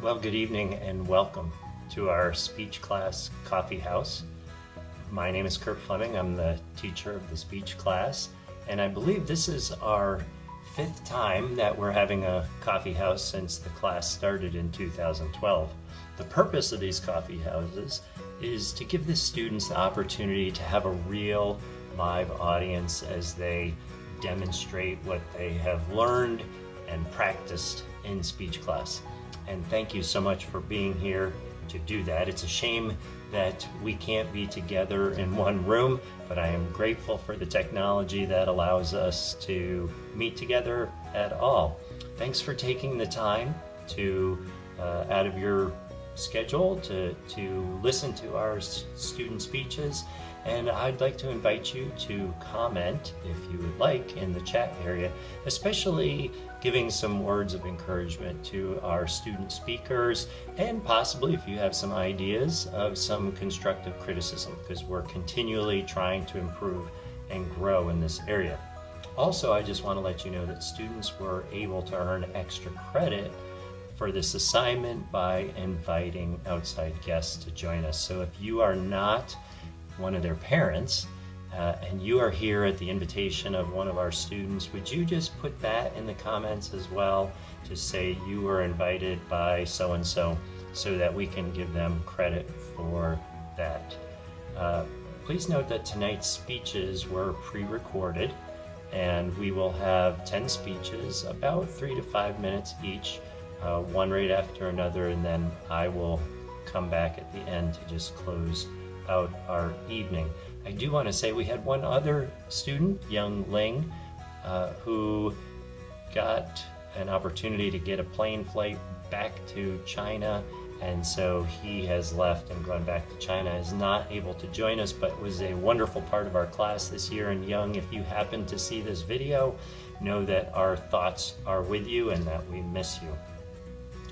Well, good evening and welcome to our speech class coffee house. My name is Kurt Fleming. I'm the teacher of the speech class, and I believe this is our 5th time that we're having a coffee house since the class started in 2012. The purpose of these coffee houses is to give the students the opportunity to have a real live audience as they demonstrate what they have learned and practiced in speech class. And thank you so much for being here to do that. It's a shame that we can't be together in one room, but I am grateful for the technology that allows us to meet together at all. Thanks for taking the time to out of your schedule to listen to our student speeches, and I'd like to invite you to comment if you would like in the chat area, especially giving some words of encouragement to our student speakers, and possibly if you have some ideas of some constructive criticism, because we're continually trying to improve and grow in this area. Also, I just want to let you know that students were able to earn extra credit for this assignment by inviting outside guests to join us. So if you are not one of their parents and you are here at the invitation of one of our students, would you just put that in the comments as well, to say you were invited by so-and-so, so that we can give them credit for that. Please note that tonight's speeches were pre-recorded, and we will have 10 speeches, about 3 to 5 minutes each, one right after another, and then I will come back at the end to just close out our evening. I do want to say we had one other student, young Ling, who got an opportunity to get a plane flight back to China, and so he has left and gone back to China, is not able to join us, but was a wonderful part of our class this year. And Young, if you happen to see this video, know that our thoughts are with you and that we miss you.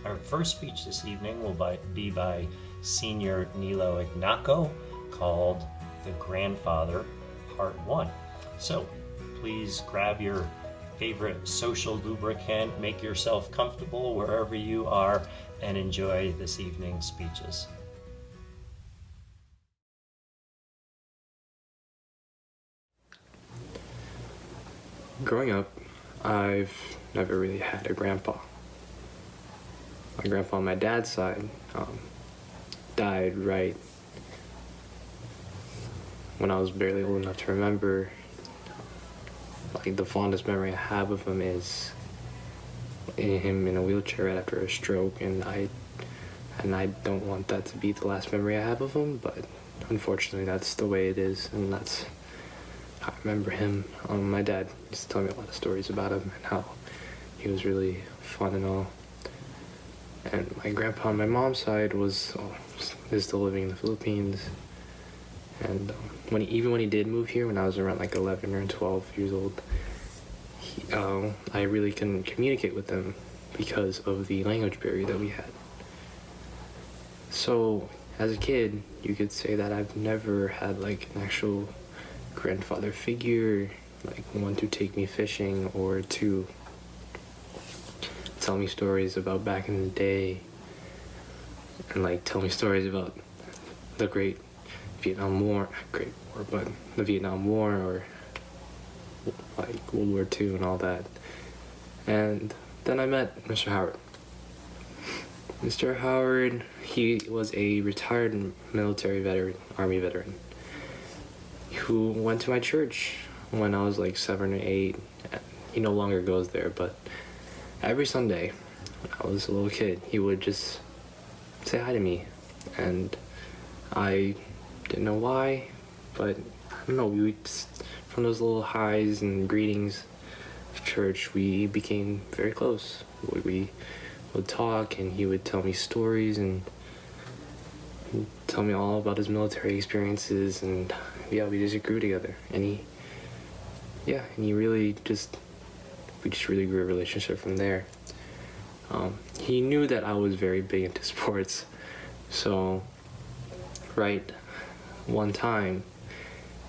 Our first speech this evening will be by Senior Nilo Ignaco, called The Grandfather, Part 1. So please grab your favorite social lubricant, make yourself comfortable wherever you are, and enjoy this evening's speeches. Growing up, I've never really had a grandpa. My grandpa on my dad's side died right when I was barely old enough to remember. Like, the fondest memory I have of him is him in a wheelchair right after a stroke, and I don't want that to be the last memory I have of him, but unfortunately that's the way it is, and that's how I remember him. My dad used to tell me a lot of stories about him and how he was really fun and all. And my grandpa on my mom's side is still living in the Philippines. And even when he did move here, when I was around like 11 or 12 years old, I really couldn't communicate with him because of the language barrier that we had. So as a kid, you could say that I've never had like an actual grandfather figure, like one to take me fishing or to tell me stories about back in the day, and like tell me stories about the Great Vietnam War, the Vietnam War, or like World War II and all that. And then I met Mr. Howard. Mr. Howard, he was a retired military veteran, Army veteran, who went to my church when I was like 7 or 8. He no longer goes there, but every Sunday when I was a little kid, he would just say hi to me, and I didn't know why, but I don't know, we just, from those little highs and greetings of church, we became very close. We would talk, and he would tell me stories and tell me all about his military experiences, and yeah, we just grew together. And we really grew a relationship from there. He knew that I was very big into sports, so right one time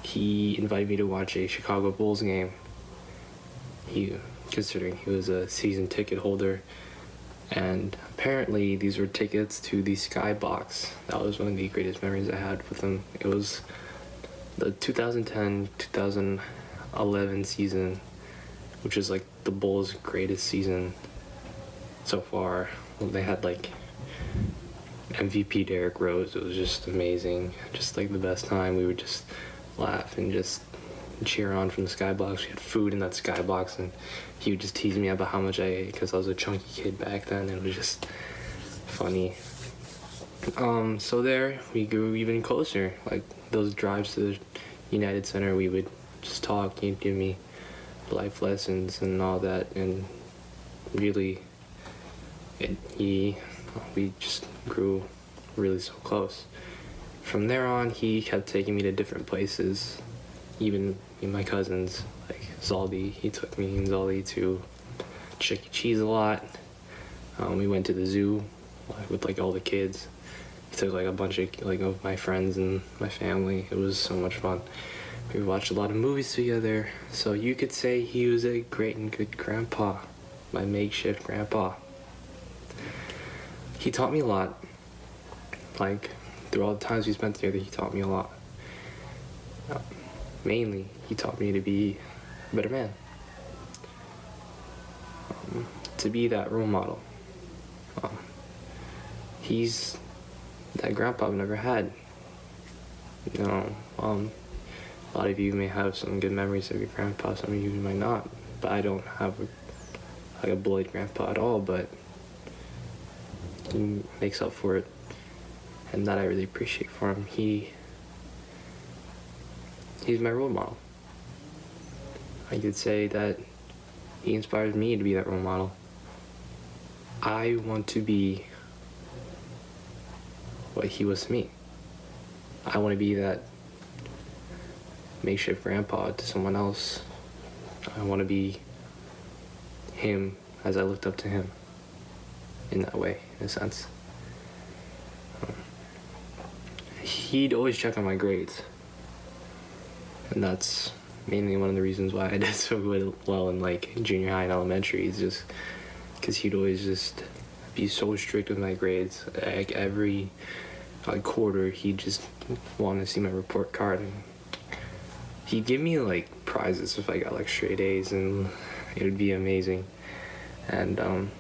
he invited me to watch a Chicago Bulls game. Considering he was a season ticket holder, And apparently these were tickets to the Skybox. That was one of the greatest memories I had with them. It was the 2010-2011 season, which is like the Bulls' greatest season so far. They had like MVP Derrick Rose. It was just amazing. Just like the best time. We would just laugh and just cheer on from the Skybox. We had food in that Skybox, and he would just tease me about how much I ate because I was a chunky kid back then. It was just funny. So there we grew even closer. Like those drives to the United Center, we would just talk. He'd give me life lessons and all that, and really, we just grew really so close. From there on, he kept taking me to different places. Even my cousins, like Zaldi, he took me and Zaldi to Chuck E. Cheese a lot. We went to the zoo with like all the kids. He took like a bunch of my friends and my family. It was so much fun. We watched a lot of movies together. So you could say he was a great and good grandpa, my makeshift grandpa. He taught me a lot. Like through all the times we spent together, he taught me a lot. Mainly, he taught me to be a better man. To be that role model. He's that grandpa I've never had. You know, a lot of you may have some good memories of your grandpa, some of you might not. But I don't have a bullied grandpa at all, but he makes up for it. And that I really appreciate for him. He's my role model. I could say that he inspires me to be that role model. I want to be what he was to me. I want to be that makeshift grandpa to someone else. I want to be him as I looked up to him in that way, in a sense. He'd always check on my grades. And that's mainly one of the reasons why I did so well in like junior high and elementary, is just because he'd always just be so strict with my grades. Like every quarter, he'd just want to see my report card, and he'd give me like prizes if I got like straight A's, and it would be amazing. And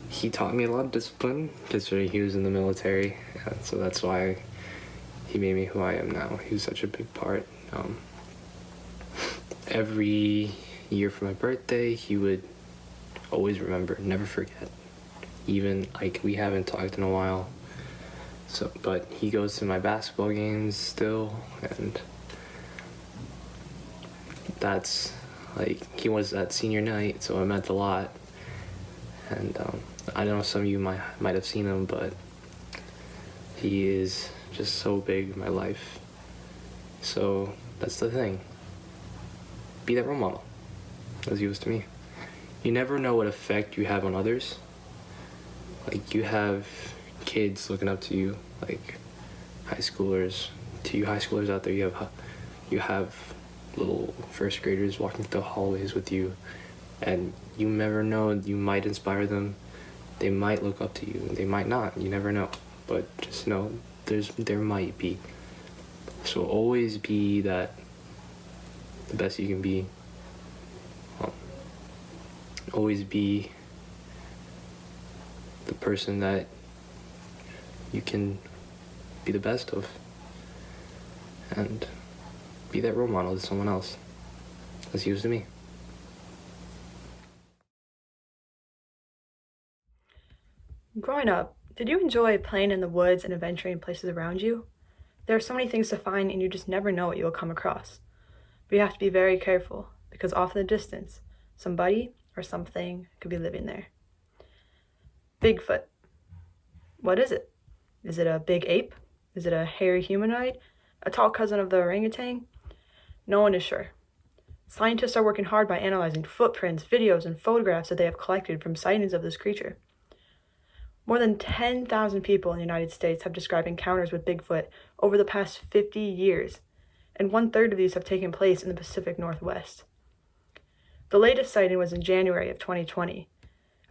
he taught me a lot of discipline, considering he was in the military, so that's why he made me who I am now. He was such a big part. Every year for my birthday, he would always remember, never forget. Even like we haven't talked in a while, but he goes to my basketball games still, and that's like, he was at senior night, so it meant a lot. And I know some of you might have seen him, but he is just so big in my life. So that's the thing. Be that role model, as he was to me. You never know what effect you have on others. Like, you have kids looking up to you, like high schoolers. To you high schoolers out there, you have little first graders walking through the hallways with you, and you never know, you might inspire them. They might look up to you, they might not, you never know. But just know, there might be. So always be the best you can be. Always be the person that you can be the best of, and be that role model to someone else, as he was to me. Growing up, did you enjoy playing in the woods and adventuring places around you? There are so many things to find, and you just never know what you will come across. But you have to be very careful, because off in the distance, somebody or something could be living there. Bigfoot. What is it? Is it a big ape? Is it a hairy humanoid? A tall cousin of the orangutan? No one is sure. Scientists are working hard by analyzing footprints, videos, and photographs that they have collected from sightings of this creature. More than 10,000 people in the United States have described encounters with Bigfoot over the past 50 years, and 1/3 of these have taken place in the Pacific Northwest. The latest sighting was in January of 2020.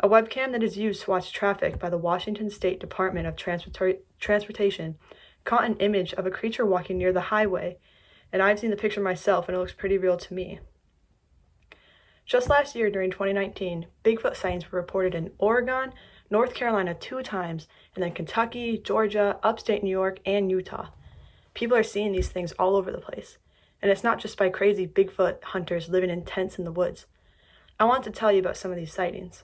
A webcam that is used to watch traffic by the Washington State Department of Transportation caught an image of a creature walking near the highway, and I've seen the picture myself and it looks pretty real to me. Just last year, during 2019, Bigfoot sightings were reported in Oregon, North Carolina 2 times, and then Kentucky, Georgia, upstate New York, and Utah. People are seeing these things all over the place, and it's not just by crazy Bigfoot hunters living in tents in the woods. I want to tell you about some of these sightings.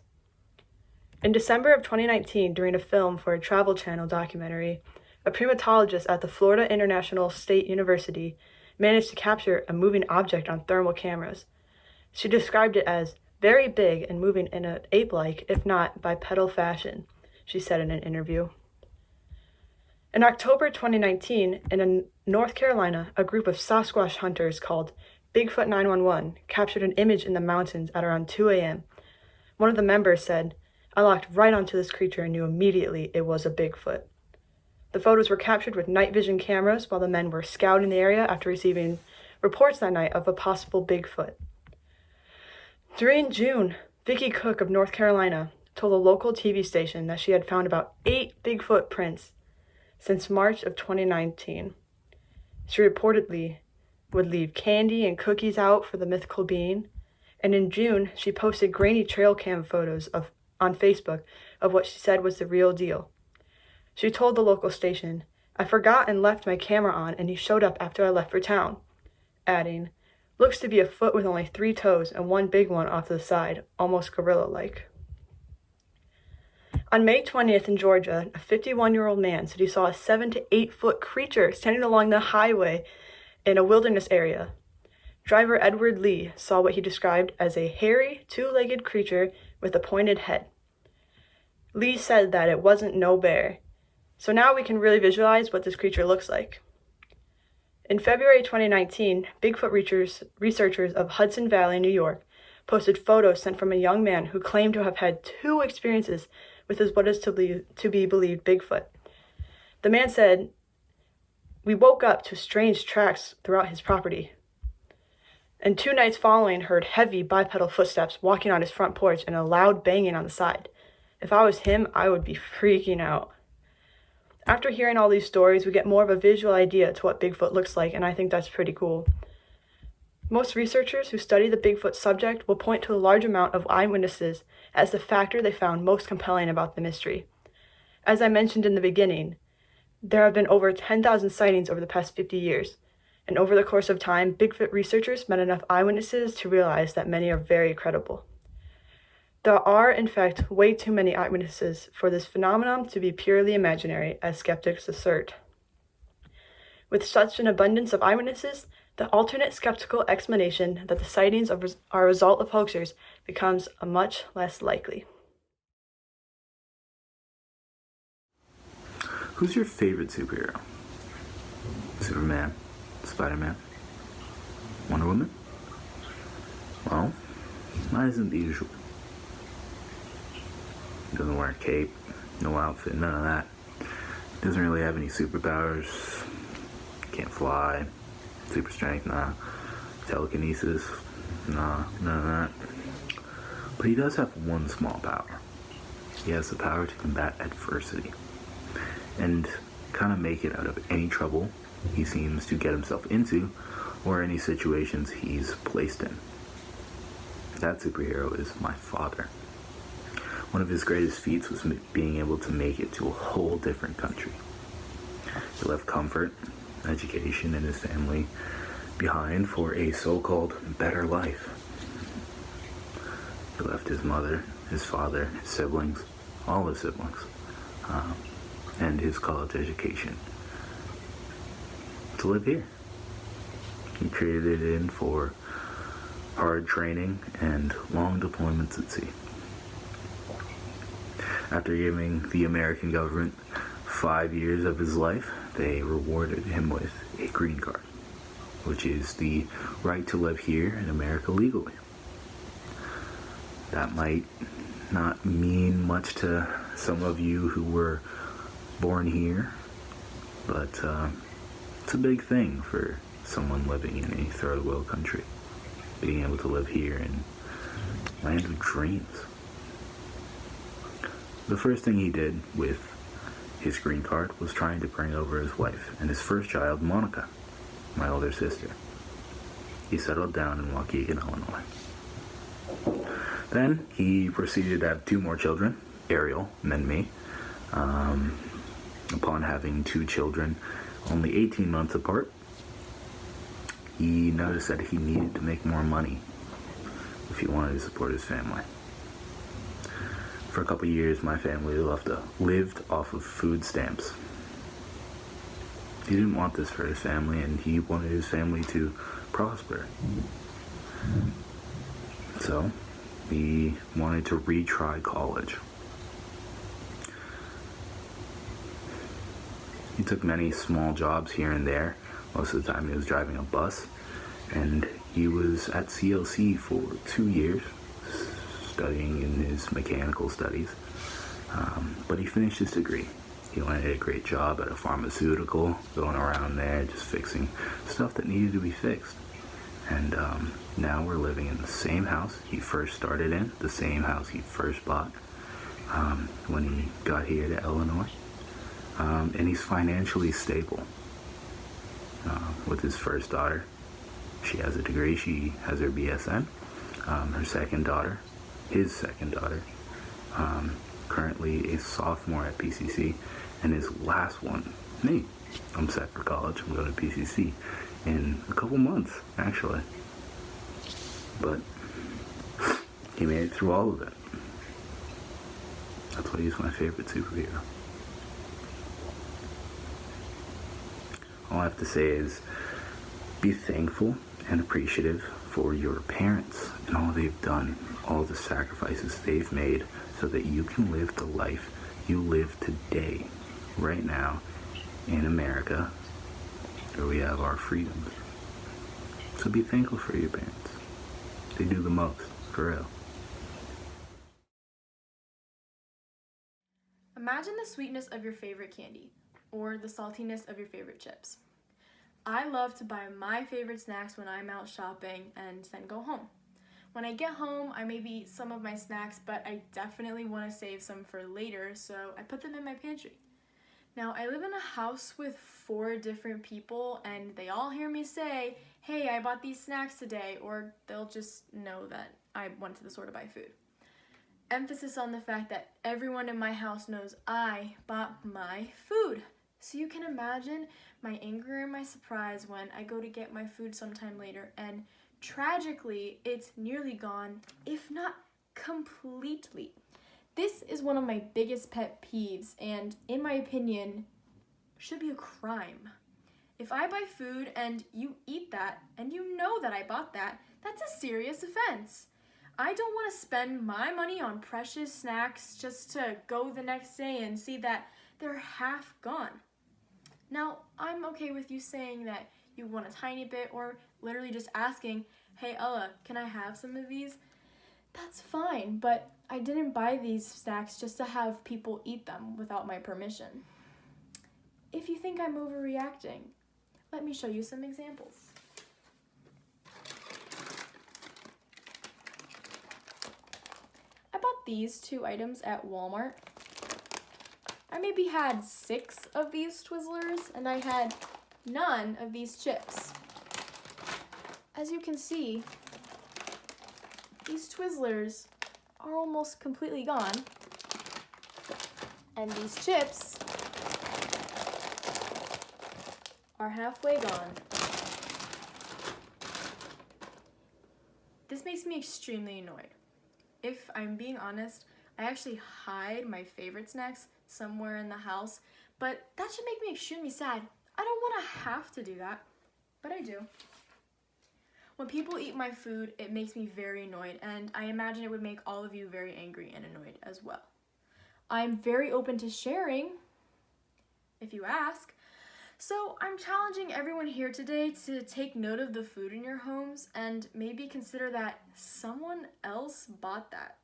In December of 2019, during a film for a Travel Channel documentary, a primatologist at the Florida International State University managed to capture a moving object on thermal cameras. She described it as very big and moving in an ape-like, if not bipedal fashion, she said in an interview. In October 2019, in North Carolina, a group of Sasquatch hunters called Bigfoot 911 captured an image in the mountains at around 2 a.m. One of the members said, "I locked right onto this creature and knew immediately it was a Bigfoot." The photos were captured with night vision cameras while the men were scouting the area after receiving reports that night of a possible Bigfoot. During June, Vicki Cook of North Carolina told a local TV station that she had found about 8 Bigfoot prints since March of 2019. She reportedly would leave candy and cookies out for the mythical being, and in June, she posted grainy trail cam photos on Facebook of what she said was the real deal. She told the local station, "I forgot and left my camera on, and he showed up after I left for town," adding, "Looks to be a foot with only 3 toes and 1 big one off to the side, almost gorilla-like." On May 20th in Georgia, a 51-year-old man said he saw a 7 to 8 foot creature standing along the highway in a wilderness area. Driver Edward Lee saw what he described as a hairy, 2-legged creature with a pointed head. Lee said that it wasn't no bear, so now we can really visualize what this creature looks like. In February 2019, Bigfoot researchers of Hudson Valley, New York, posted photos sent from a young man who claimed to have had 2 experiences with what is to be believed Bigfoot. The man said, "We woke up to strange tracks throughout his property, and 2 nights following heard heavy bipedal footsteps walking on his front porch and a loud banging on the side. If I was him, I would be freaking out." After hearing all these stories, we get more of a visual idea to what Bigfoot looks like, and I think that's pretty cool. Most researchers who study the Bigfoot subject will point to a large amount of eyewitnesses as the factor they found most compelling about the mystery. As I mentioned in the beginning, there have been over 10,000 sightings over the past 50 years, and over the course of time, Bigfoot researchers met enough eyewitnesses to realize that many are very credible. There are, in fact, way too many eyewitnesses for this phenomenon to be purely imaginary, as skeptics assert. With such an abundance of eyewitnesses, the alternate skeptical explanation that the sightings are a result of hoaxers becomes much less likely. Who's your favorite superhero? Superman? Spider-Man? Wonder Woman? Well, mine isn't the usual. He doesn't wear a cape, no outfit, none of that. Doesn't really have any superpowers. Can't fly. Super strength, nah. Telekinesis, nah, none of that. But he does have one small power. He has the power to combat adversity and kind of make it out of any trouble he seems to get himself into or any situations he's placed in. That superhero is my father. One of his greatest feats was being able to make it to a whole different country. He left comfort, education, and his family behind for a so-called better life. He left his mother, his father, his siblings, all his siblings, and his college education to live here. He traded it in for hard training and long deployments at sea. After giving the American government 5 years of his life, they rewarded him with a green card, which is the right to live here in America legally. That might not mean much to some of you who were born here, but it's a big thing for someone living in a third world country, being able to live here in land of dreams. The first thing he did with his green card was trying to bring over his wife and his first child, Monica, my older sister. He settled down in Waukegan, Illinois. Then he proceeded to have 2 more children, Ariel and then me. Upon having 2 children, only 18 months apart, he noticed that he needed to make more money if he wanted to support his family. For a couple years, my family lived off of food stamps. He didn't want this for his family, and he wanted his family to prosper. So, he wanted to retry college. He took many small jobs here and there. Most of the time he was driving a bus, and he was at CLC for 2 years, studying in his mechanical studies. But he finished his degree. He landed a great job at a pharmaceutical, going around there just fixing stuff that needed to be fixed. And now we're living in the same house he first started in, the same house he first bought when he got here to Illinois. And he's financially stable with his first daughter. She has a degree, she has her BSN. Her second daughter, his second daughter, currently a sophomore at PCC, and his last one, me. I'm set for college. I'm going to PCC in a couple months, actually. But he made it through all of it. That's why he's my favorite superhero. All I have to say is be thankful and appreciative for your parents and all they've done, all the sacrifices they've made so that you can live the life you live today, right now, in America, where we have our freedoms. So be thankful for your parents. They do the most, for real. Imagine the sweetness of your favorite candy, or the saltiness of your favorite chips. I love to buy my favorite snacks when I'm out shopping and then go home. When I get home, I may eat some of my snacks, but I definitely want to save some for later, so I put them in my pantry. Now, I live in a house with 4 different people, and they all hear me say, "Hey, I bought these snacks today," or they'll just know that I went to the store to buy food. Emphasis on the fact that everyone in my house knows I bought my food. So you can imagine my anger and my surprise when I go to get my food sometime later, and tragically, it's nearly gone, if not completely. This is one of my biggest pet peeves, and in my opinion, should be a crime. If I buy food and you eat that, and you know that I bought that, that's a serious offense. I don't want to spend my money on precious snacks just to go the next day and see that they're half gone. Now, I'm okay with you saying that you want a tiny bit, or literally just asking, "Hey Ella, can I have some of these?" That's fine, but I didn't buy these snacks just to have people eat them without my permission. If you think I'm overreacting, let me show you some examples. I bought these 2 items at Walmart. I maybe had 6 of these Twizzlers, and I had none of these chips. As you can see, these Twizzlers are almost completely gone, and these chips are halfway gone. This makes me extremely annoyed. If I'm being honest, I actually hide my favorite snacks somewhere in the house, but that should make me extremely sad. I don't want to have to do that, but I do. When people eat my food, it makes me very annoyed, and I imagine it would make all of you very angry and annoyed as well. I'm very open to sharing, if you ask. So I'm challenging everyone here today to take note of the food in your homes and maybe consider that someone else bought that.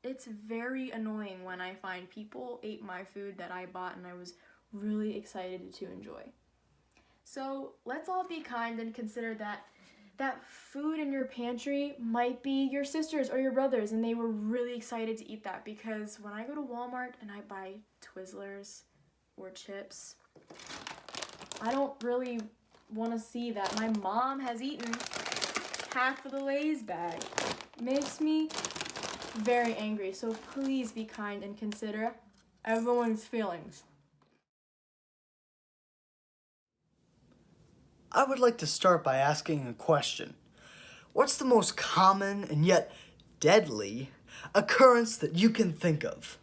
It's very annoying when I find people ate my food that I bought and I was really excited to enjoy. So let's all be kind and consider that that food in your pantry might be your sister's or your brother's, and they were really excited to eat that, because when I go to Walmart and I buy Twizzlers or chips, I don't really want to see that my mom has eaten half of the Lay's bag. It makes me very angry, so please be kind and consider everyone's feelings. I would like to start by asking a question. What's the most common and yet deadly occurrence that you can think of?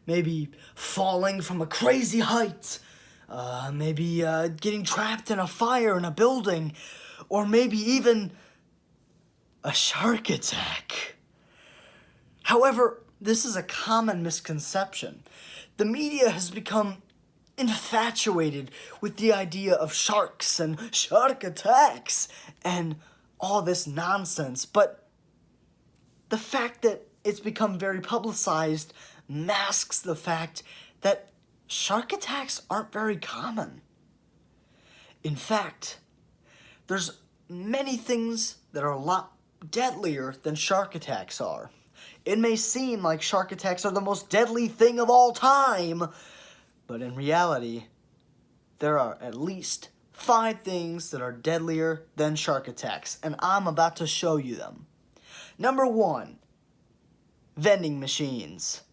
Maybe falling from a crazy height, maybe getting trapped in a fire in a building, or maybe even a shark attack. However, this is a common misconception. The media has become infatuated with the idea of sharks and shark attacks and all this nonsense, but the fact that it's become very publicized masks the fact that shark attacks aren't very common. In fact, there's many things that are a lot deadlier than shark attacks are. It may seem like shark attacks are the most deadly thing of all time, but in reality, there are at least 5 things that are deadlier than shark attacks, and I'm about to show you them. Number 1, vending machines.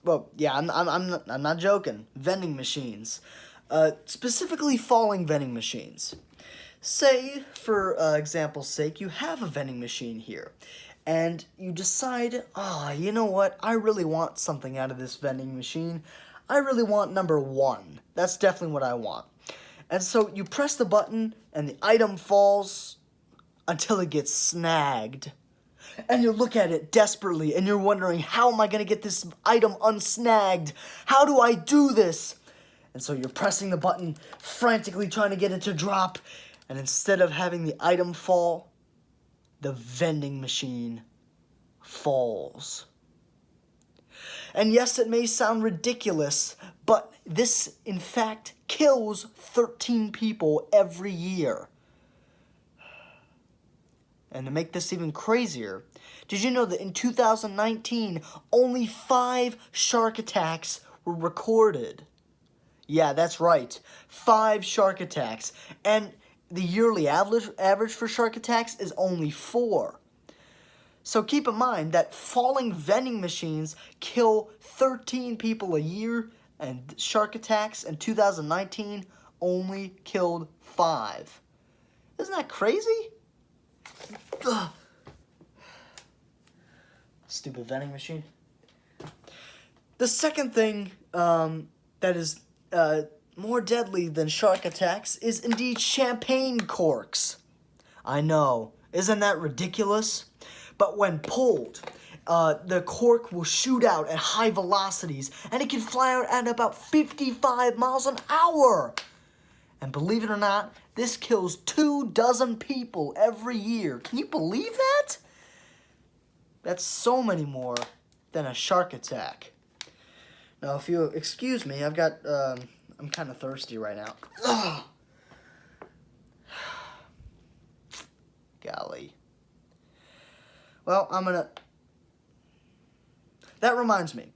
Well, yeah, I'm not joking. Vending machines. Specifically falling vending machines. Say, for example's sake, you have a vending machine here, and you decide, you know what, I really want something out of this vending machine. I really want number 1. That's definitely what I want. And so you press the button, and the item falls until it gets snagged. And you look at it desperately, and you're wondering, how am I going to get this item unsnagged? How do I do this? And so you're pressing the button, frantically trying to get it to drop, and instead of having the item fall, the vending machine falls. And yes, it may sound ridiculous, but this, in fact, kills 13 people every year. And to make this even crazier, did you know that in 2019, only 5 shark attacks were recorded? Yeah, that's right. 5 shark attacks. And the yearly average for shark attacks is only 4. So keep in mind that falling vending machines kill 13 people a year, and shark attacks in 2019 only killed 5. Isn't that crazy? Ugh. Stupid vending machine. The second thing that is more deadly than shark attacks is indeed champagne corks. I know, isn't that ridiculous? But when pulled, the cork will shoot out at high velocities, and it can fly out at about 55 miles an hour. And believe it or not, this kills 24 people every year. Can you believe that? That's so many more than a shark attack. Now, if you excuse me, I'm kind of thirsty right now. Ugh. Golly. Well, that reminds me.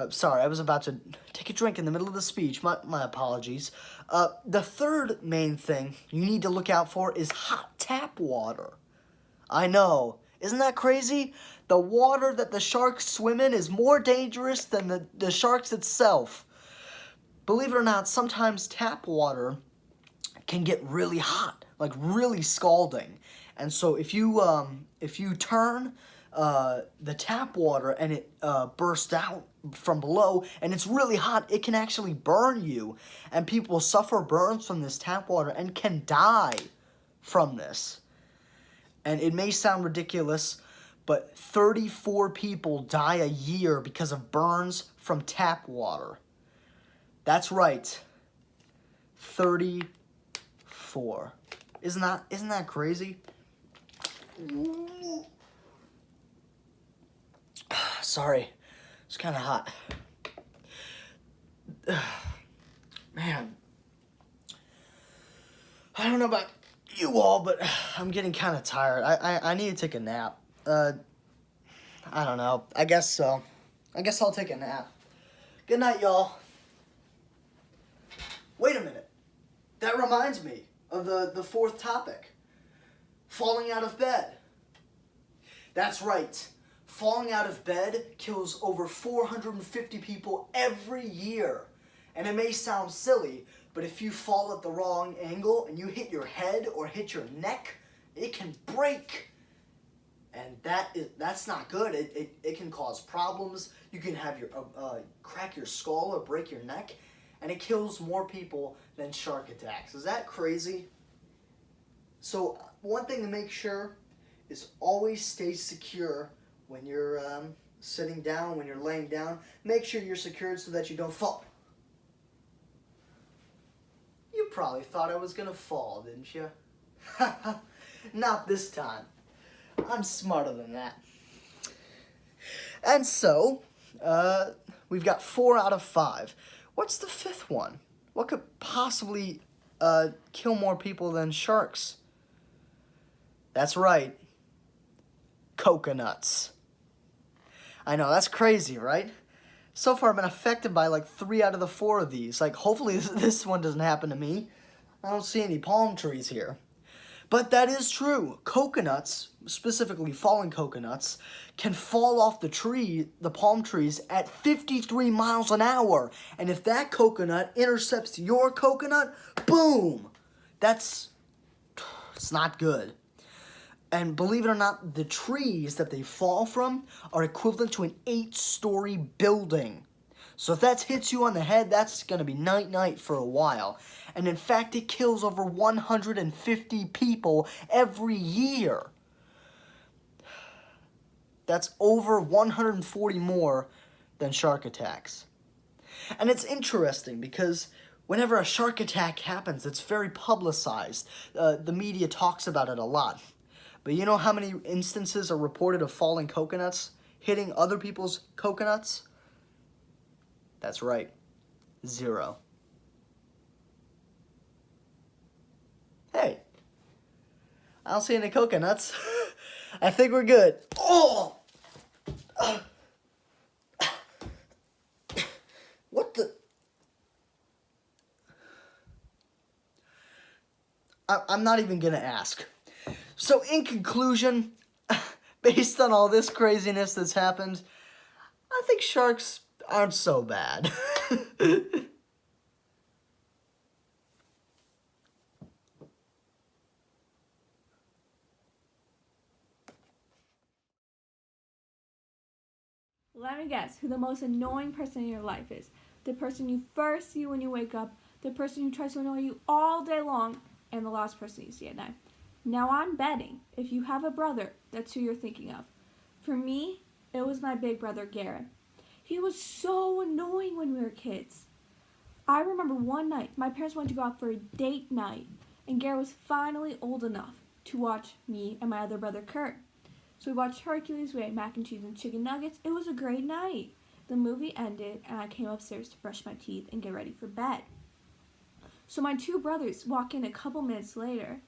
Sorry, I was about to take a drink in the middle of the speech. My apologies. The third main thing you need to look out for is hot tap water. I know. Isn't that crazy? The water that the sharks swim in is more dangerous than the sharks itself. Believe it or not, sometimes tap water can get really hot, like really scalding. And so if you turn the tap water and it bursts out from below and it's really hot, it can actually burn you. And people suffer burns from this tap water and can die from this. And it may sound ridiculous, but 34 people die a year because of burns from tap water. That's right. 34. Isn't that crazy? Sorry. It's kind of hot. Man. I don't know about you all, but I'm getting kind of tired. I need to take a nap. I don't know. I guess so. I guess I'll take a nap. Good night, y'all. Wait a minute. That reminds me of the fourth topic. Falling out of bed. That's right. Falling out of bed kills over 450 people every year. And it may sound silly, but if you fall at the wrong angle and you hit your head or hit your neck, it can break. And that's not good. It can cause problems. You can have your crack your skull or break your neck, and it kills more people than shark attacks. Is that crazy? So one thing to make sure is always stay secure when you're sitting down, when you're laying down. Make sure you're secured so that you don't fall. You probably thought I was gonna fall, didn't you? Not this time. I'm smarter than that. And so, we've got 4 out of 5. What's the 5th one? What could possibly kill more people than sharks? That's right. Coconuts. I know, that's crazy, right? So far, I've been affected by like 3 out of the 4 of these. Like, hopefully this one doesn't happen to me. I don't see any palm trees here. But that is true. Coconuts, specifically fallen coconuts, can fall off the palm trees at 53 miles an hour. And if that coconut intercepts your coconut, boom! It's not good. And believe it or not, the trees that they fall from are equivalent to an 8-story building. So if that hits you on the head, that's going to be night-night for a while. And in fact, it kills over 150 people every year. That's over 140 more than shark attacks. And it's interesting because whenever a shark attack happens, it's very publicized. The media talks about it a lot. But you know how many instances are reported of falling coconuts hitting other people's coconuts? That's right. 0. Hey, I don't see any coconuts. I think we're good. Oh! What the? I'm not even gonna ask. So in conclusion, based on all this craziness that's happened, I think sharks aren't so bad. Let me guess who the most annoying person in your life is. The person you first see when you wake up, the person who tries to annoy you all day long, and the last person you see at night. Now I'm betting if you have a brother, that's who you're thinking of. For me, it was my big brother Garrett. He was so annoying when we were kids. I remember one night, my parents wanted to go out for a date night, and Garrett was finally old enough to watch me and my other brother Kurt. So we watched Hercules, we ate mac and cheese and chicken nuggets. It was a great night. The movie ended, and I came upstairs to brush my teeth and get ready for bed. So my 2 brothers walk in a couple minutes later,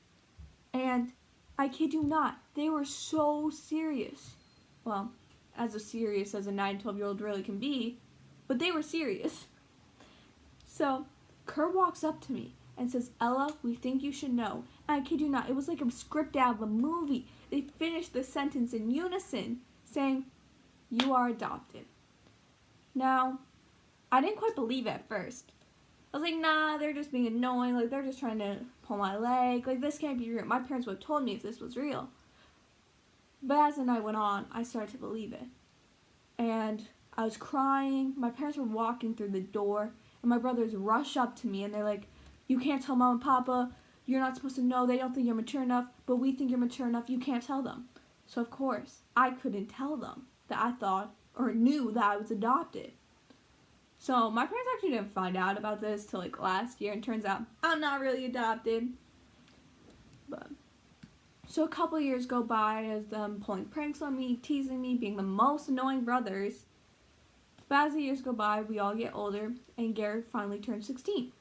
and I kid you not, they were so serious. Well, as serious as a 9, 12-year-old really can be, but they were serious. So Kurt walks up to me and says, "Ella, we think you should know." And I kid you not, it was like a script out of a movie. They finished the sentence in unison, saying, "You are adopted." Now, I didn't quite believe it at first. I was like, nah, they're just being annoying, like they're just trying to pull my leg, like this can't be real. My parents would have told me if this was real. But as the night went on, I started to believe it. And I was crying, my parents were walking through the door, and my brothers rush up to me and they're like, "You can't tell Mom and Papa, you're not supposed to know, they don't think you're mature enough, but we think you're mature enough, you can't tell them." So of course, I couldn't tell them that I thought or knew that I was adopted. So my parents actually didn't find out about this till like last year, and turns out I'm not really adopted. But so a couple years go by as them pulling pranks on me, teasing me, being the most annoying brothers. But as the years go by, we all get older, and Garrett finally turns 16.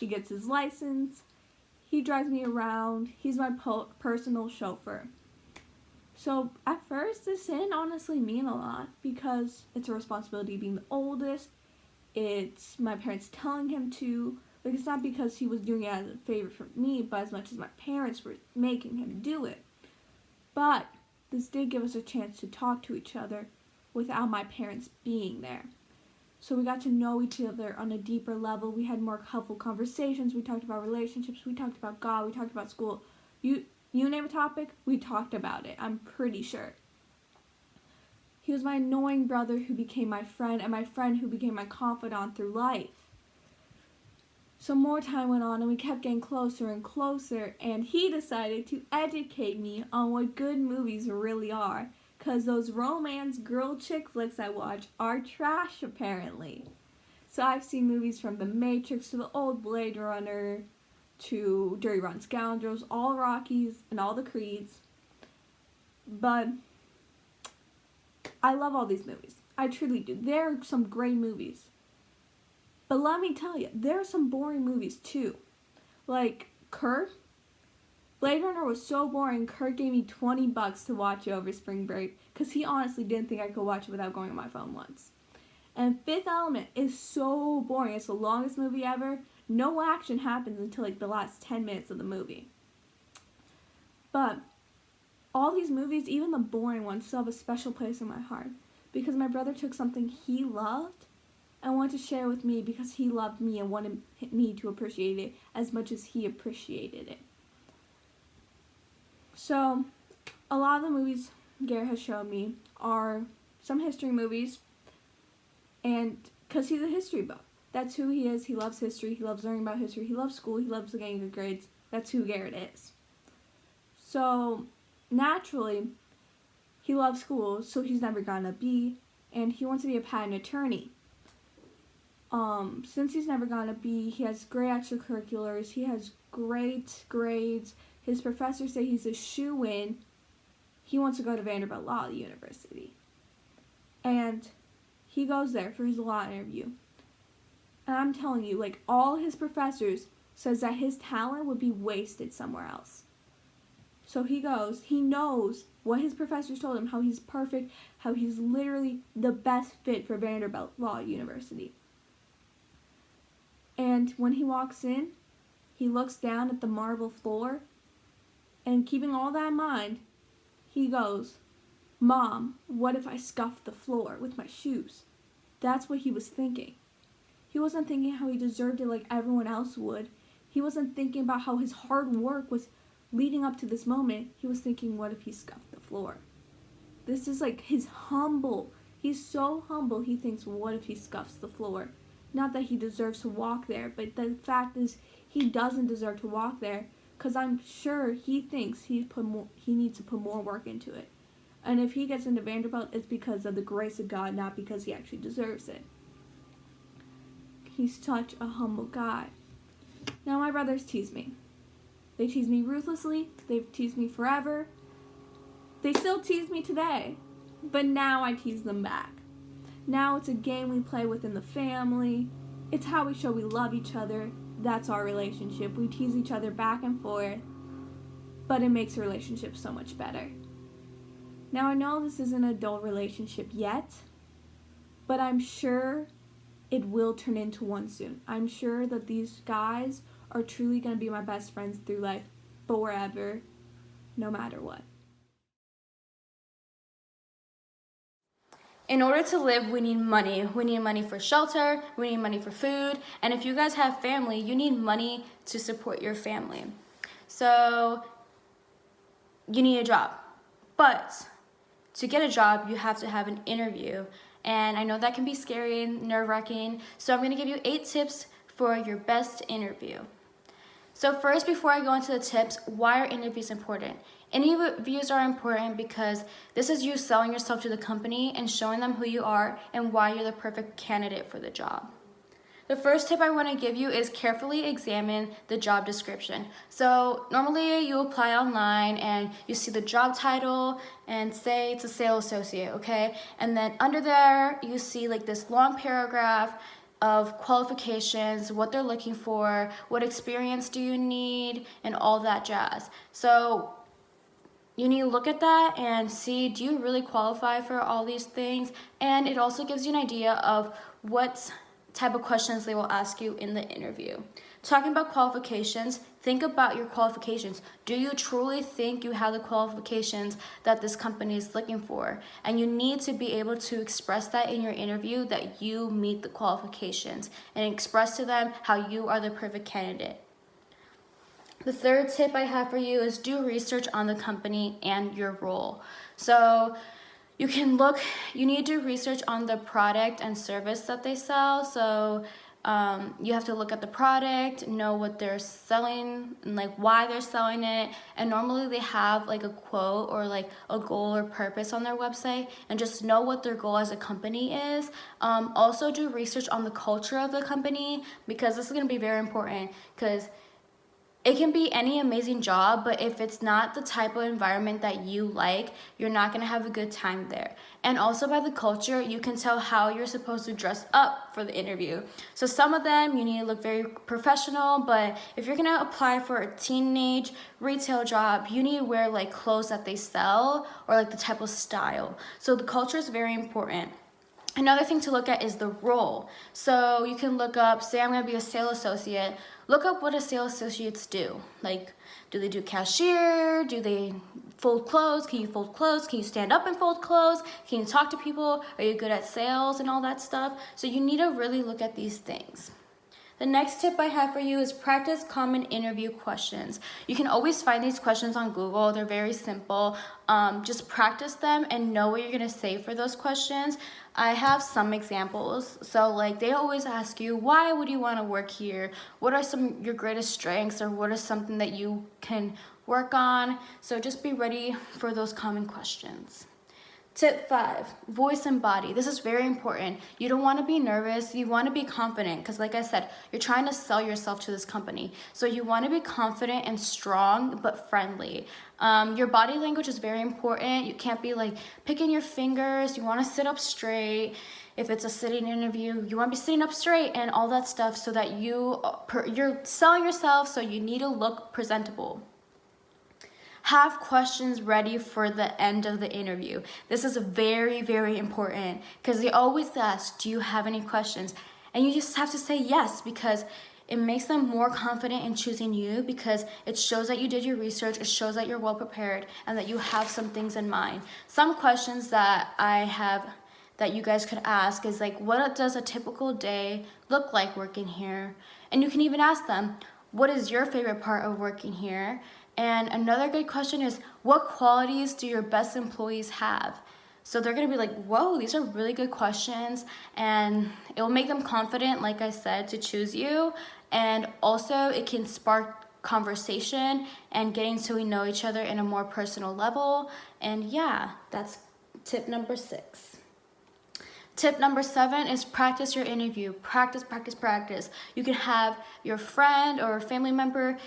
He gets his license. He drives me around. He's my personal chauffeur. So at first, this didn't honestly mean a lot because it's a responsibility being the oldest. It's my parents telling him to. Like, it's not because he was doing it as a favor for me, but as much as my parents were making him do it. But this did give us a chance to talk to each other without my parents being there. So we got to know each other on a deeper level. We had more helpful conversations. We talked about relationships. We talked about God. We talked about school. You name a topic, we talked about it. I'm pretty sure. He was my annoying brother who became my friend, and my friend who became my confidant through life. So more time went on, and we kept getting closer and closer, and he decided to educate me on what good movies really are, because those romance girl chick flicks I watch are trash, apparently. So I've seen movies from The Matrix to the old Blade Runner to Dirty Rotten Scoundrels, all Rockies, and all the Creeds. But I love all these movies. I truly do. There are some great movies. But let me tell you, there are some boring movies too. Like Kurt. Blade Runner was so boring, Kurt gave me $20 to watch it over spring break because he honestly didn't think I could watch it without going on my phone once. And Fifth Element is so boring. It's the longest movie ever. No action happens until like the last 10 minutes of the movie. But all these movies, even the boring ones, still have a special place in my heart because my brother took something he loved and wanted to share with me because he loved me and wanted me to appreciate it as much as he appreciated it. So a lot of the movies Garrett has shown me are some history movies, and because he's a history buff. That's who he is. He loves history. He loves learning about history. He loves school. He loves getting good grades. That's who Garrett is. So, naturally, he loves school, so he's never gotten a B, and he wants to be a patent attorney. Since he's never gotten a B, he has great extracurriculars. He has great grades. His professors say he's a shoo-in. He wants to go to Vanderbilt Law University. And he goes there for his law interview. And I'm telling you, like, all his professors says that his talent would be wasted somewhere else. So he goes, he knows what his professors told him, how he's perfect, how he's literally the best fit for Vanderbilt Law University. And when he walks in, he looks down at the marble floor, and keeping all that in mind, he goes, "Mom, what if I scuffed the floor with my shoes?" That's what he was thinking. He wasn't thinking how he deserved it like everyone else would. He wasn't thinking about how his hard work was leading up to this moment. He was thinking, what if he scuffed the floor? This is like he's so humble, he thinks, what if he scuffs the floor? Not that he deserves to walk there, but the fact is he doesn't deserve to walk there because I'm sure he thinks he needs to put more work into it. And if he gets into Vanderbilt, it's because of the grace of God, not because he actually deserves it. He's such a humble guy. Now my brothers tease me. They tease me ruthlessly. They've teased me forever. They still tease me today. But now I tease them back. Now it's a game we play within the family. It's how we show we love each other. That's our relationship. We tease each other back and forth. But it makes the relationship so much better. Now I know this isn't an adult relationship yet. But I'm sure it will turn into one soon. I'm sure that these guys are truly going to be my best friends through life forever, no matter what. In order to live, we need money. We need money for shelter, we need money for food, and if you guys have family, you need money to support your family. So, you need a job. But to get a job, you have to have an interview. And I know that can be scary and nerve-wracking, so I'm going to give you 8 tips for your best interview. So first, before I go into the tips, why are interviews important? Interviews are important because this is you selling yourself to the company and showing them who you are and why you're the perfect candidate for the job. The first tip I want to give you is carefully examine the job description. So normally you apply online and you see the job title and say it's a sales associate, okay? And then under there you see like this long paragraph of qualifications, what they're looking for, what experience do you need, and all that jazz. So you need to look at that and see, do you really qualify for all these things? And it also gives you an idea of what type of questions they will ask you in the interview. Talking about qualifications, think about your qualifications. Do you truly think you have the qualifications that this company is looking for? And you need to be able to express that in your interview, that you meet the qualifications, and express to them how you are the perfect candidate. The third tip I have for you is do research on the company and your role. So you need to do research on the product and service that they sell. So you have to look at the product, know what they're selling, and like why they're selling it. And normally they have like a quote or like a goal or purpose on their website, and just know what their goal as a company is. Also do research on the culture of the company, because this is going to be very important, because it can be any amazing job, but if it's not the type of environment that you like, you're not gonna have a good time there. And also by the culture, you can tell how you're supposed to dress up for the interview. So some of them, you need to look very professional, but if you're gonna apply for a teenage retail job, you need to wear like clothes that they sell, or like the type of style. So the culture is very important. Another thing to look at is the role. So you can look up, say I'm gonna be a sales associate, look up what a sales associates do. Like, do they do cashier? Do they fold clothes? Can you fold clothes? Can you stand up and fold clothes? Can you talk to people? Are you good at sales and all that stuff? So you need to really look at these things. The next tip I have for you is practice common interview questions. You can always find these questions on Google. They're very simple. Just practice them and know what you're gonna say for those questions. I have some examples. So like they always ask you, why would you wanna work here? What are some your greatest strengths, or what is something that you can work on? So just be ready for those common questions. Tip 5, voice and body. This is very important. You don't want to be nervous. You want to be confident, because like I said, you're trying to sell yourself to this company. So you want to be confident and strong, but friendly. Your body language is very important. You can't be like picking your fingers. You want to sit up straight. If it's a sitting interview, you want to be sitting up straight and all that stuff, so that you're selling yourself, so you need to look presentable. Have questions ready for the end of the interview. This is very, very important, because they always ask, do you have any questions? And you just have to say yes, because it makes them more confident in choosing you, because it shows that you did your research, it shows that you're well prepared, and that you have some things in mind. Some questions that I have that you guys could ask is like, what does a typical day look like working here? And you can even ask them, what is your favorite part of working here? And another good question is, what qualities do your best employees have? So they're gonna be like, whoa, these are really good questions, and it will make them confident, like I said, to choose you. And also it can spark conversation and getting to know each other in a more personal level. And yeah, that's tip number 6. Tip number 7 is practice your interview. Practice, practice, practice. You can have your friend or family member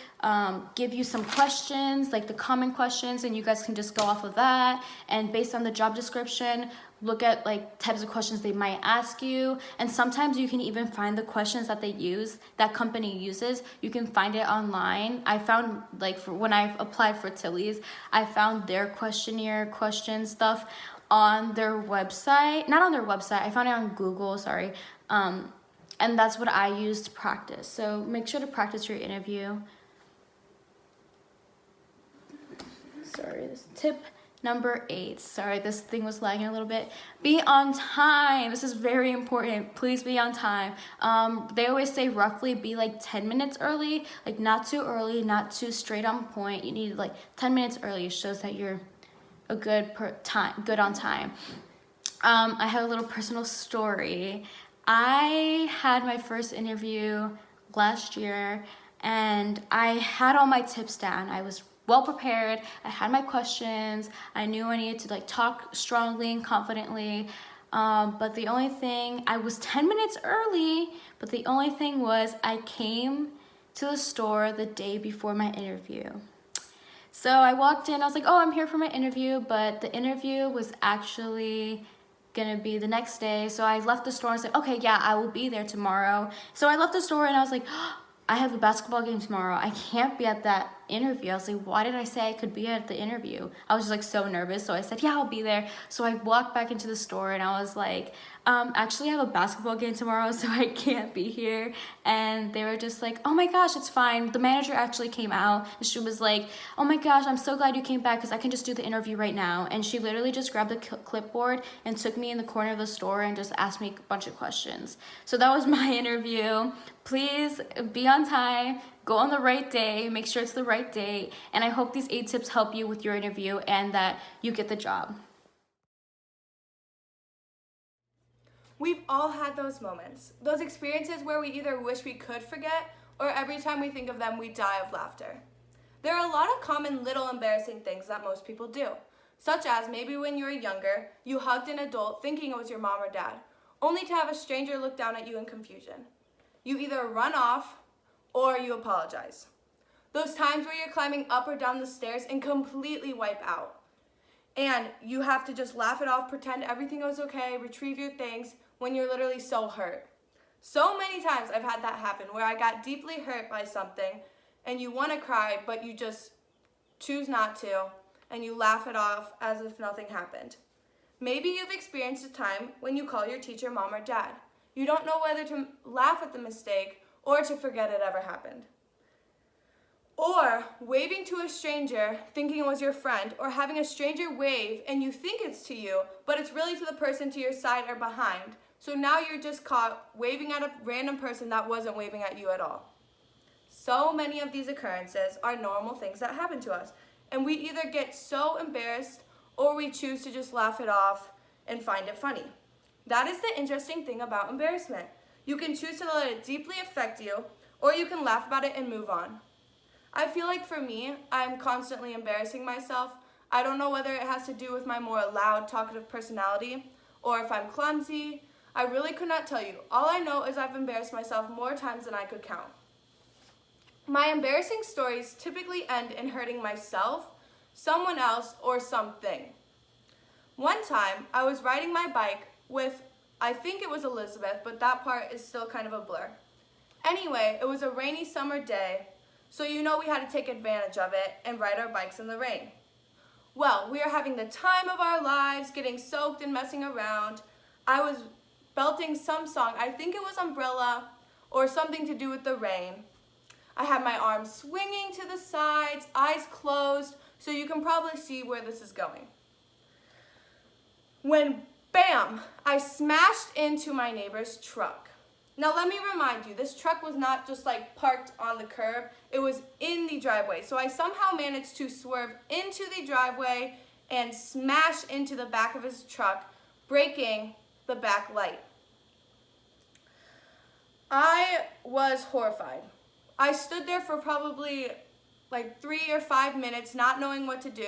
give you some questions, like the common questions, and you guys can just go off of that. And based on the job description, look at like types of questions they might ask you. And sometimes you can even find the questions that they use, that company uses. You can find it online. I found like when I applied for Tilly's, I found their questionnaire question stuff on their website. Not on their website, I found it on Google, sorry. And that's what I used to practice. So make sure to practice your interview. Sorry, this tip number 8. Sorry, this thing was lagging a little bit. Be on time. This is very important. Please be on time. They always say roughly be like 10 minutes early, like not too early, not too straight on point. You need like 10 minutes early. It shows that you're a good on time. I have a little personal story. I had my first interview last year, and I had all my tips down. I was well prepared. I had my questions. I knew I needed to like talk strongly and confidently. But the only thing, I was 10 minutes early, but the only thing was I came to the store the day before my interview. So I walked in, I was like, oh, I'm here for my interview, but the interview was actually gonna be the next day. So I left the store and said, okay, yeah, I will be there tomorrow. So I left the store and I was like, I have a basketball game tomorrow. I can't be at that interview. I was like, why did I say I could be at the interview? I was just like so nervous. So I said, yeah, I'll be there. So I walked back into the store and I was like, actually I have a basketball game tomorrow, so I can't be here. And they were just like, oh my gosh, it's fine. The manager actually came out and she was like, oh my gosh, I'm so glad you came back because I can just do the interview right now. And she literally just grabbed the clipboard and took me in the corner of the store and just asked me a bunch of questions. So that was my interview. Please be on time, go on the right day, make sure it's the right date, and I hope these 8 tips help you with your interview and that you get the job. We've all had those moments, those experiences where we either wish we could forget or every time we think of them, we die of laughter. There are a lot of common little embarrassing things that most people do, such as maybe when you were younger, you hugged an adult thinking it was your mom or dad, only to have a stranger look down at you in confusion. You either run off or you apologize. Those times where you're climbing up or down the stairs and completely wipe out. And you have to just laugh it off, pretend everything was okay, retrieve your things when you're literally so hurt. So many times I've had that happen where I got deeply hurt by something and you want to cry, but you just choose not to and you laugh it off as if nothing happened. Maybe you've experienced a time when you call your teacher mom or dad. You don't know whether to laugh at the mistake or to forget it ever happened. Or waving to a stranger thinking it was your friend, or having a stranger wave and you think it's to you, but it's really to the person to your side or behind. So now you're just caught waving at a random person that wasn't waving at you at all. So many of these occurrences are normal things that happen to us, and we either get so embarrassed or we choose to just laugh it off and find it funny. That is the interesting thing about embarrassment. You can choose to let it deeply affect you, or you can laugh about it and move on. I feel like for me, I'm constantly embarrassing myself. I don't know whether it has to do with my more loud, talkative personality, or if I'm clumsy. I really could not tell you. All I know is I've embarrassed myself more times than I could count. My embarrassing stories typically end in hurting myself, someone else, or something. One time, I was riding my bike with, I think it was Elizabeth, but that part is still kind of a blur. Anyway, it was a rainy summer day, so you know we had to take advantage of it and ride our bikes in the rain. Well, we were having the time of our lives, getting soaked and messing around. I was belting some song, I think it was Umbrella, or something to do with the rain. I had my arms swinging to the sides, eyes closed, so you can probably see where this is going. When, bam, I smashed into my neighbor's truck. Now let me remind you, this truck was not just like parked on the curb, it was in the driveway. So I somehow managed to swerve into the driveway and smash into the back of his truck, breaking the back light. I was horrified. I stood there for probably like 3 or 5 minutes not knowing what to do.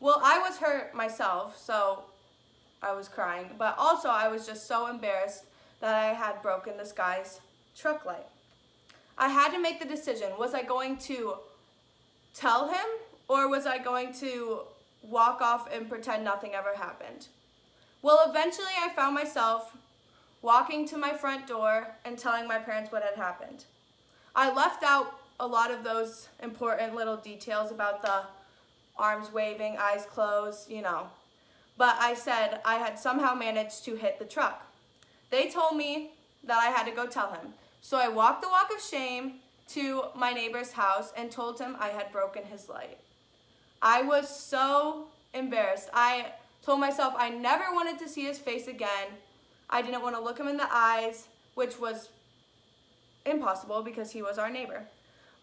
Well, I was hurt myself, so I was crying, but also I was just so embarrassed that I had broken this guy's truck light. I had to make the decision. Was I going to tell him, or was I going to walk off and pretend nothing ever happened? Well, eventually I found myself walking to my front door and telling my parents what had happened. I left out a lot of those important little details about the arms waving, eyes closed, But I said I had somehow managed to hit the truck. They told me that I had to go tell him. So I walked the walk of shame to my neighbor's house and told him I had broken his light. I was so embarrassed. I told myself I never wanted to see his face again. I didn't want to look him in the eyes, which was impossible because he was our neighbor.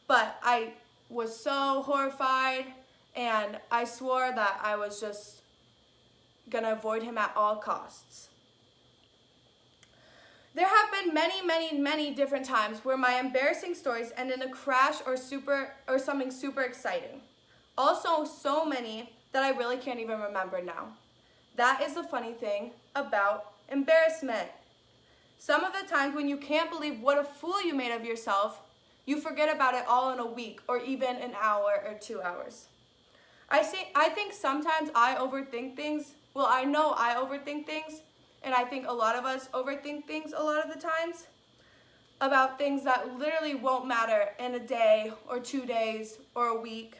But I was so horrified, and I swore that I was just gonna avoid him at all costs. There have been many different times where my embarrassing stories end in a crash or something super exciting. Also, so many that I really can't even remember now. That is the funny thing about embarrassment. Some of the times when you can't believe what a fool you made of yourself, you forget about it all in a week or even an hour or 2 hours. I think sometimes I overthink things. Well, I know I overthink things and I think a lot of us overthink things a lot of the times about things that literally won't matter in a day or 2 days or a week.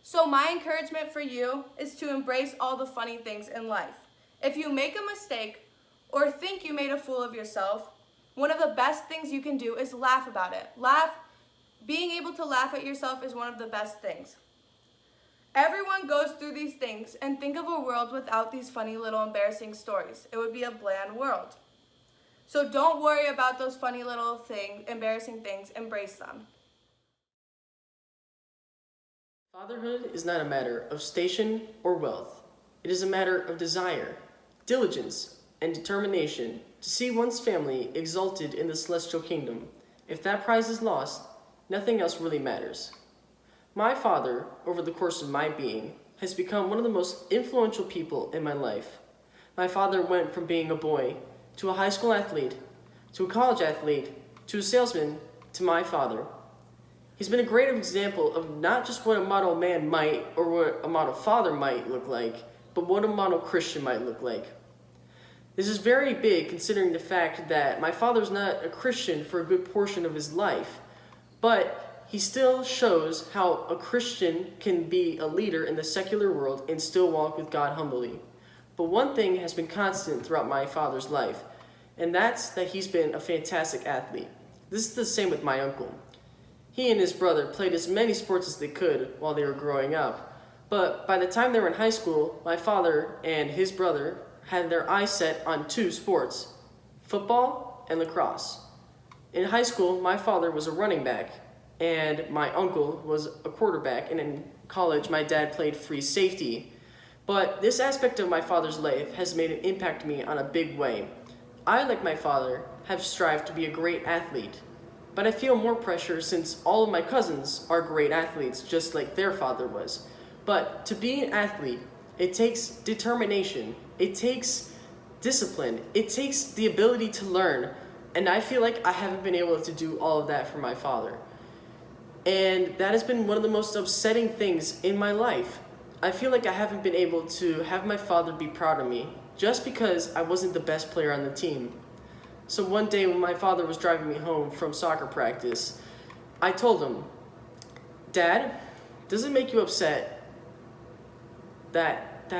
So my encouragement for you is to embrace all the funny things in life. If you make a mistake or think you made a fool of yourself, one of the best things you can do is laugh about it. Being able to laugh at yourself is one of the best things. Everyone goes through these things, and think of a world without these funny little embarrassing stories. It would be a bland world. So don't worry about those funny little embarrassing things, embrace them. Fatherhood is not a matter of station or wealth. It is a matter of desire, diligence, and determination to see one's family exalted in the celestial kingdom. If that prize is lost, nothing else really matters. My father, over the course of my being, has become one of the most influential people in my life. My father went from being a boy to a high school athlete, to a college athlete, to a salesman, to my father. He's been a great example of not just what a model man might or what a model father might look like, but what a model Christian might look like. This is very big considering the fact that my father's not a Christian for a good portion of his life, but he still shows how a Christian can be a leader in the secular world and still walk with God humbly. But one thing has been constant throughout my father's life, and that's that he's been a fantastic athlete. This is the same with my uncle. He and his brother played as many sports as they could while they were growing up, but by the time they were in high school, my father and his brother had their eyes set on 2 sports, football and lacrosse. In high school, my father was a running back, and my uncle was a quarterback, and in college, my dad played free safety. But this aspect of my father's life has made an impact on me on a big way. I, like my father, have strived to be a great athlete, but I feel more pressure since all of my cousins are great athletes, just like their father was. But to be an athlete, it takes determination, it takes discipline, it takes the ability to learn, and I feel like I haven't been able to do all of that for my father. And that has been one of the most upsetting things in my life. I feel like I haven't been able to have my father be proud of me just because I wasn't the best player on the team. So one day when my father was driving me home from soccer practice, I told him, "Dad, does it make you upset that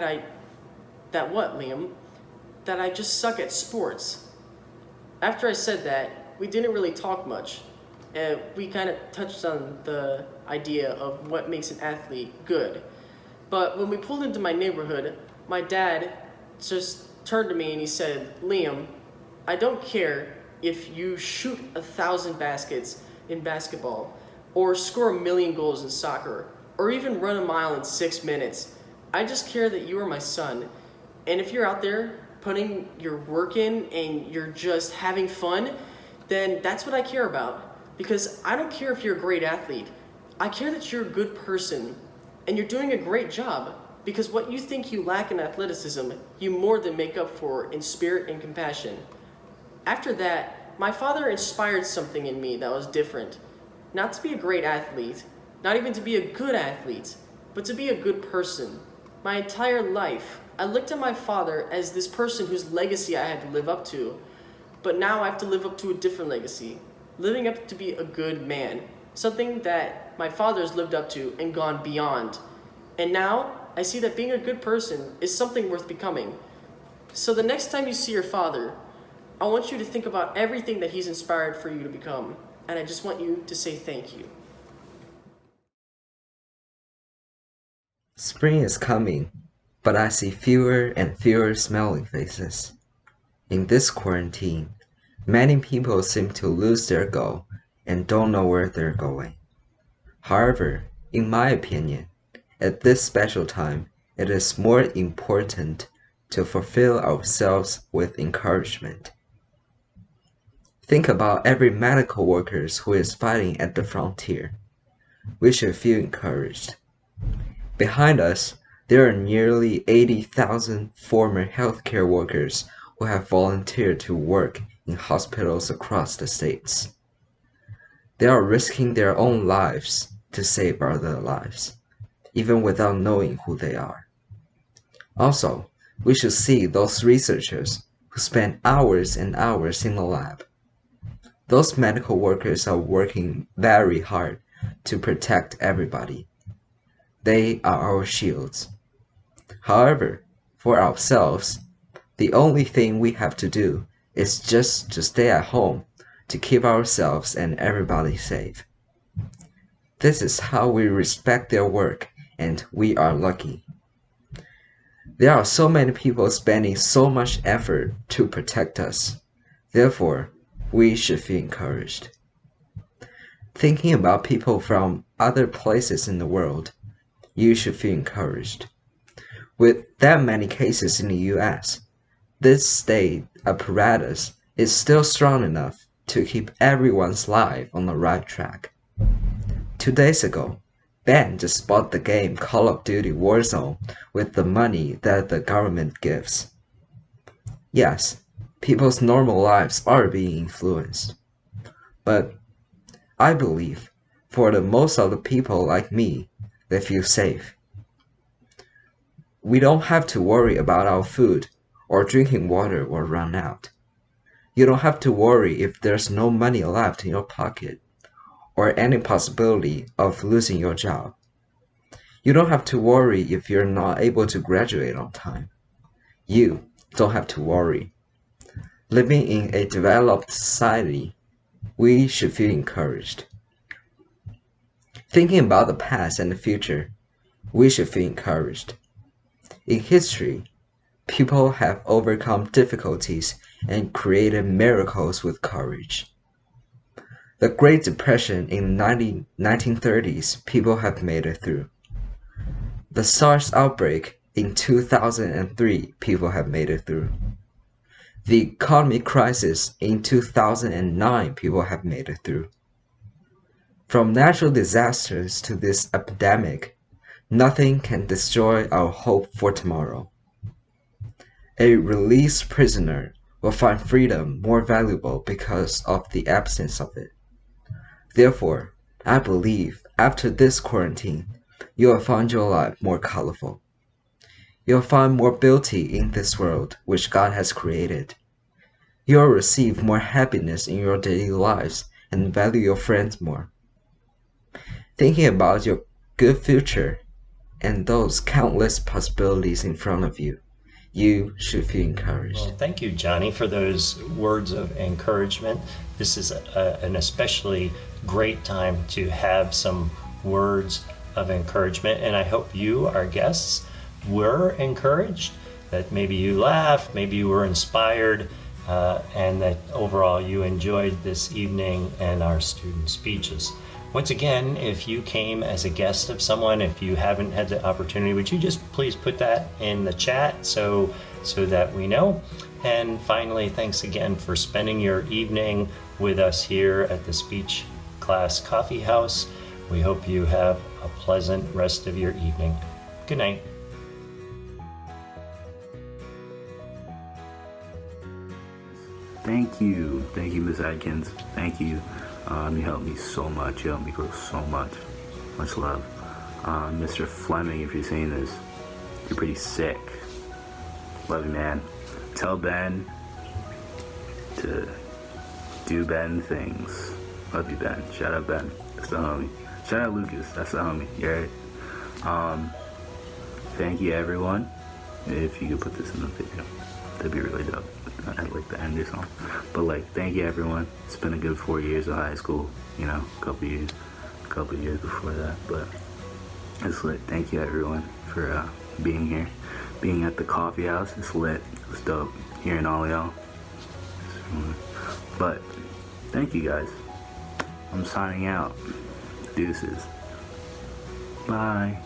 what, Liam? That I just suck at sports?" After I said that, we didn't really talk much. We kind of touched on the idea of what makes an athlete good. But when we pulled into my neighborhood, my dad just turned to me and he said, "Liam, I don't care if you shoot 1,000 baskets in basketball, or score 1,000,000 goals in soccer, or even run a mile in 6 minutes. I just care that you are my son. And if you're out there putting your work in and you're just having fun, then that's what I care about. Because I don't care if you're a great athlete. I care that you're a good person and you're doing a great job, because what you think you lack in athleticism, you more than make up for in spirit and compassion." After that, my father inspired something in me that was different. Not to be a great athlete, not even to be a good athlete, but to be a good person. My entire life, I looked at my father as this person whose legacy I had to live up to, but now I have to live up to a different legacy, living up to be a good man, something that my father's lived up to and gone beyond. And now, I see that being a good person is something worth becoming. So the next time you see your father, I want you to think about everything that he's inspired for you to become, and I just want you to say thank you. Spring is coming, but I see fewer and fewer smiling faces. In this quarantine, many people seem to lose their goal and don't know where they're going. However, in my opinion, at this special time, it is more important to fulfill ourselves with encouragement. Think about every medical worker who is fighting at the frontier. We should feel encouraged. Behind us, there are nearly 80,000 former healthcare workers who have volunteered to work in hospitals across the states. They are risking their own lives to save other lives, even without knowing who they are. Also, We should see those researchers who spend hours and hours in the lab. Those medical workers are working very hard to protect everybody. They are our shields. However, for ourselves, the only thing we have to do is just to stay at home to keep ourselves and everybody safe. This is how we respect their work, and we are lucky. There are so many people spending so much effort to protect us. Therefore, we should feel encouraged. Thinking about people from other places in the world, you should feel encouraged. With that many cases in the US, this state apparatus is still strong enough to keep everyone's life on the right track. 2 days ago, Ben just bought the game Call of Duty Warzone with the money that the government gives. Yes, people's normal lives are being influenced. But I believe, for the most of the people like me, they feel safe. We don't have to worry about our food or drinking water will run out. You don't have to worry if there's no money left in your pocket or any possibility of losing your job. You don't have to worry if you're not able to graduate on time. You don't have to worry. Living in a developed society, we should feel encouraged. Thinking about the past and the future, we should feel encouraged. In history, people have overcome difficulties and created miracles with courage. The Great Depression in the 1930s, people have made it through. The SARS outbreak in 2003, people have made it through. The economic crisis in 2009, people have made it through. From natural disasters to this epidemic, nothing can destroy our hope for tomorrow. A released prisoner will find freedom more valuable because of the absence of it. Therefore, I believe after this quarantine, you will find your life more colorful. You'll find more beauty in this world which God has created. You'll receive more happiness in your daily lives and value your friends more. Thinking about your good future and those countless possibilities in front of you, you should feel encouraged. Well, thank you, Johnny, for those words of encouragement. This is an especially great time to have some words of encouragement, and I hope you, our guests, were encouraged, that maybe you laughed, maybe you were inspired, and that overall you enjoyed this evening and our student speeches. Once again, if you came as a guest of someone, if you haven't had the opportunity, would you just please put that in the chat so that we know? And finally, thanks again for spending your evening with us here at the Speech Class Coffee House. We hope you have a pleasant rest of your evening. Good night. Thank you, Ms. Adkins. Thank you. You helped me so much. You helped me grow so much. Much love. Mr. Fleming, if you're seeing this, you're pretty sick. Love you, man. Tell Ben to do Ben things. Love you, Ben. Shout out Ben. That's the homie. Shout out Lucas. That's the homie. You heard? Thank you, everyone. If you could put this in the video, that'd be really dope. I'd like the end or something. But thank you, everyone. It's been a good 4 years of high school. You know, a couple years before that. But it's lit. Thank you, everyone, for being here, being at the coffee house. It's lit. It was dope hearing all y'all. But thank you, guys. I'm signing out. Deuces. Bye.